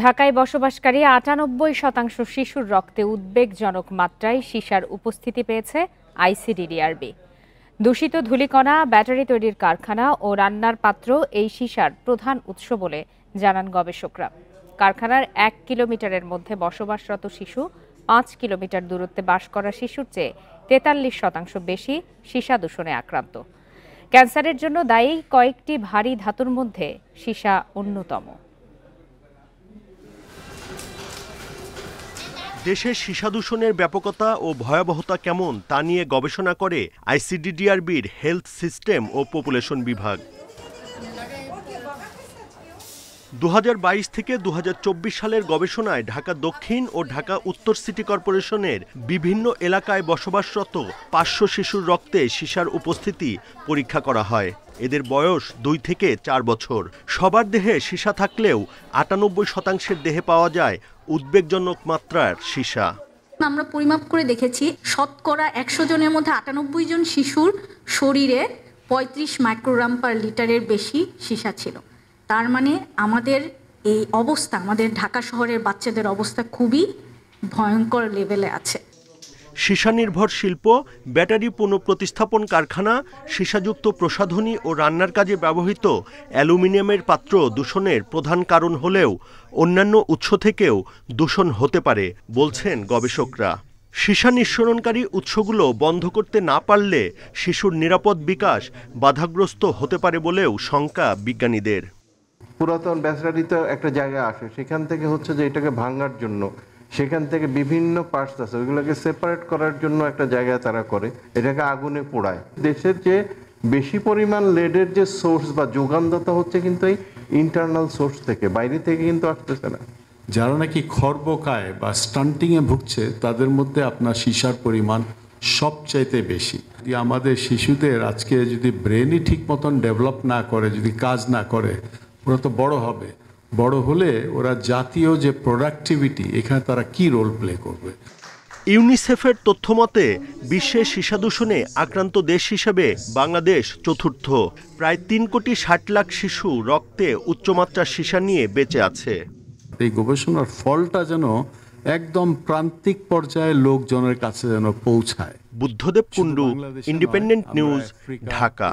ঢাকায় বসবাসকারী ৯৮% শিশুর রক্তে উদ্বেগজনক মাত্রায় সীসার উপস্থিতি পেয়েছে আইসিডিডিআরবি। দূষিত ধূলিকণা, ব্যাটারি তৈরির কারখানা ও রান্নার পাত্র এই সীসার প্রধান উৎস বলে জানান গবেষকরা। কারখানার ১ কিলোমিটারের মধ্যে বসবাসরত শিশু ৫ কিলোমিটার দূরত্বে বাস করা শিশুর চেয়ে ৪৩% বেশি সীসা দূষণে আক্রান্ত। ক্যান্সারের জন্য দায়ী কয়েকটি ভারী ধাতুর মধ্যে সীসা অন্যতম। দেশে সীসা দূষণের ব্যাপকতা ও ভয়াবহতা কেমন তা নিয়ে গবেষণা করে আইসিডিডিআরবির হেলথ সিস্টেম ও পপুলেশন বিভাগ। ২০২২ থেকে ২০২৪ সালের গবেষণায় ঢাকা দক্ষিণ ও ঢাকা উত্তর সিটি কর্পোরেশনের বিভিন্ন এলাকায় বসবাসরত ৫০০ শিশুর রক্তে সীসার উপস্থিতি পরীক্ষা করা হয়। এদের বয়স ২ থেকে ৪ বছর। সবার দেহে সীসা থাকলেও ৯৮%-এর দেহে পাওয়া যায় উদ্বেগজনক মাত্রার সীসা। আমরা পরিমাপ করে দেখেছি শতকরা ১০০ জনের মধ্যে ৯৮ জন শিশুর শরীরে ৩৫ মাইক্রোগ্রাম পার লিটারের বেশি সীসা ছিল। তার মানে আমাদের এই অবস্থা, আমাদের ঢাকা শহরের বাচ্চাদের অবস্থা খুবই ভয়ঙ্কর লেভেলে আছে। সীসা নির্ভর শিল্প, ব্যাটারি পুনঃপ্রতিস্থাপন কারখানা, সীসাযুক্ত প্রসাধনী ও রান্নার কাজে ব্যবহৃত অ্যালুমিনিয়ামের পাত্র দূষণের প্রধান কারণ হলেও অন্যান্য উৎস থেকেও দূষণ হতে পারে বলছেন গবেষকরা। সীসা নিঃসরণকারী উৎসগুলো বন্ধ করতে না পারলে শিশুর নিরাপদ বিকাশ বাধাগ্রস্ত হতে পারে বলেও শঙ্কা বিজ্ঞানীদের। পুরাতন ব্যাটারিতে একটা জায়গায় আসে, সেখান থেকে হচ্ছে যে এটাকে ভাঙার জন্য সেখান থেকে বিভিন্ন পার্টস আছে, ওইগুলোকে সেপারেট করার জন্য একটা জায়গায় তারা করে, এটাকে আগুনে পোড়ায়। দেশের যে বেশি পরিমাণ লেডের যে সোর্স বা যোগানদাতা হচ্ছে কিন্তু এই ইন্টারনাল সোর্স থেকে, বাইরে থেকে কিন্তু আসতেছে না। যারা নাকি খর্বকায় বা স্টান্টিংয়ে ভুগছে তাদের মধ্যে আপনার সীসার পরিমাণ সবচাইতে বেশি। আমাদের শিশুদের আজকে যদি ব্রেনই ঠিক মতন ডেভেলপ না করে, যদি কাজ না করে, ওরা তো বড় হবে, বড় হলে ওরা জাতীয় যে প্রোডাক্টিভিটি, এখানে তারা কি রোল প্লে করবে। ইউনিসেফের তথ্যমতে বিশ্বে সীসা দূষণে আক্রান্ত দেশ হিসেবে বাংলাদেশ চতুর্থ। প্রায় ৩,৬০,০০,০০০ শিশু রক্তে উচ্চমাত্রার সীসা নিয়ে বেঁচে আছে। এই গবেষণার ফলটা যেন একদম প্রান্তিক পর্যায়ে লোকজনের কাছে যেন পৌঁছায়। Buddhadeb Kundu, independent news, Dhaka.